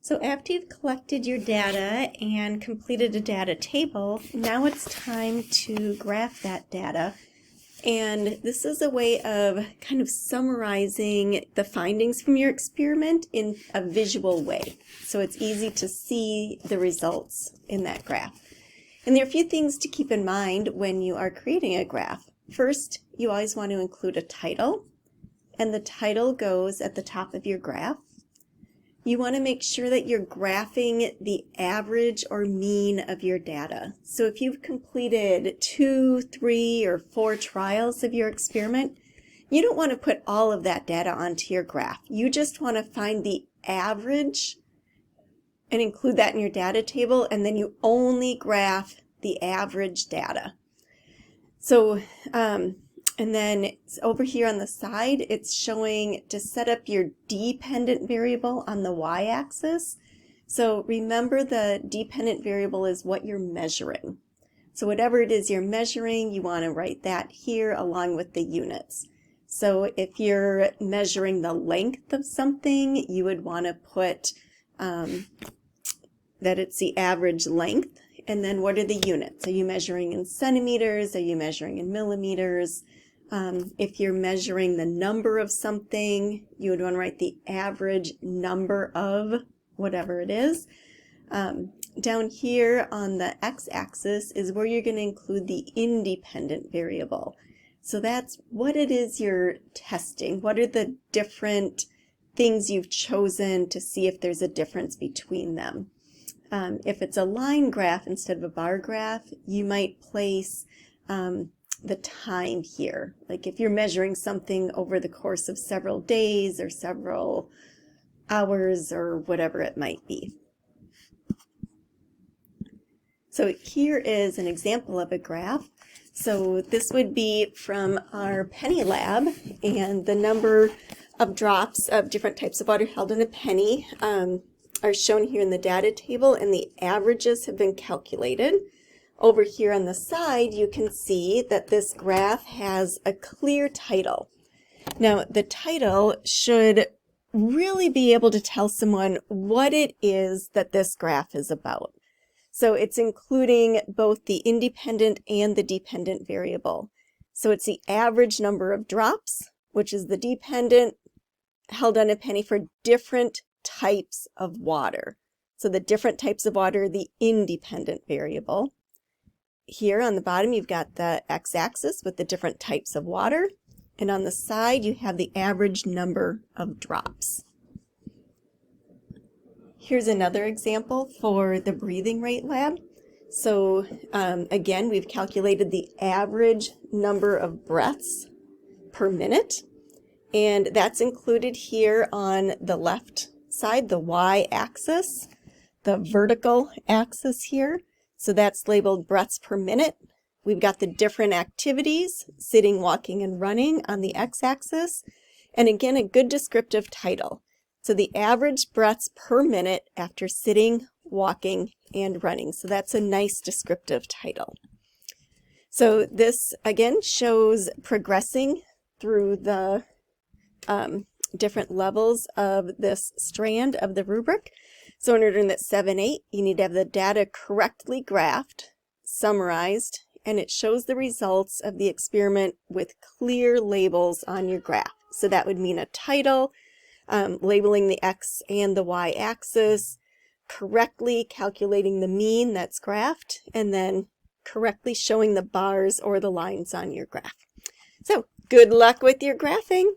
So after you've collected your data and completed a data table, now it's time to graph that data. And this is a way of kind of summarizing the findings from your experiment in a visual way. So it's easy to see the results in that graph. And there are a few things to keep in mind when you are creating a graph. First, you always want to include a title, and the title goes at the top of your graph. You want to make sure that you're graphing the average or mean of your data. So if you've completed 2, 3, or 4 trials of your experiment, you don't want to put all of that data onto your graph. You just want to find the average and include that in your data table, and then you only graph the average data. So, and then it's over here on the side, it's showing to set up your dependent variable on the y-axis. So remember, the dependent variable is what you're measuring. So whatever it is you're measuring, you want to write that here along with the units. So if you're measuring the length of something, you would want to put that it's the average length. And then what are the units? Are you measuring in centimeters? Are you measuring in millimeters? If you're measuring the number of something, you would want to write the average number of whatever it is. Down here on the x-axis is where you're going to include the independent variable. So that's what it is you're testing. What are the different things you've chosen to see if there's a difference between them? If it's a line graph instead of a bar graph, you might place the time here. Like if you're measuring something over the course of several days or several hours or whatever it might be. So here is an example of a graph. So this would be from our penny lab, and the number of drops of different types of water held in a penny are shown here in the data table, and the averages have been calculated. Over here on the side, you can see that this graph has a clear title. Now, the title should really be able to tell someone what it is that this graph is about. So it's including both the independent and the dependent variable. So it's the average number of drops, which is the dependent held on a penny for different types of water. So the different types of water are the independent variable. Here on the bottom, you've got the x-axis with the different types of water, and on the side, you have the average number of drops. Here's another example for the breathing rate lab. So again, we've calculated the average number of breaths per minute, and that's included here on the left side, the y-axis, the vertical axis here. So that's labeled breaths per minute. We've got the different activities, sitting, walking, and running on the x-axis. And again, a good descriptive title. So the average breaths per minute after sitting, walking, and running. So that's a nice descriptive title. So this, again, shows progressing through the different levels of this strand of the rubric. So in order that 7-8, you need to have the data correctly graphed, summarized, and it shows the results of the experiment with clear labels on your graph. So that would mean a title, labeling the x and the y-axis, correctly calculating the mean that's graphed, and then correctly showing the bars or the lines on your graph. So good luck with your graphing.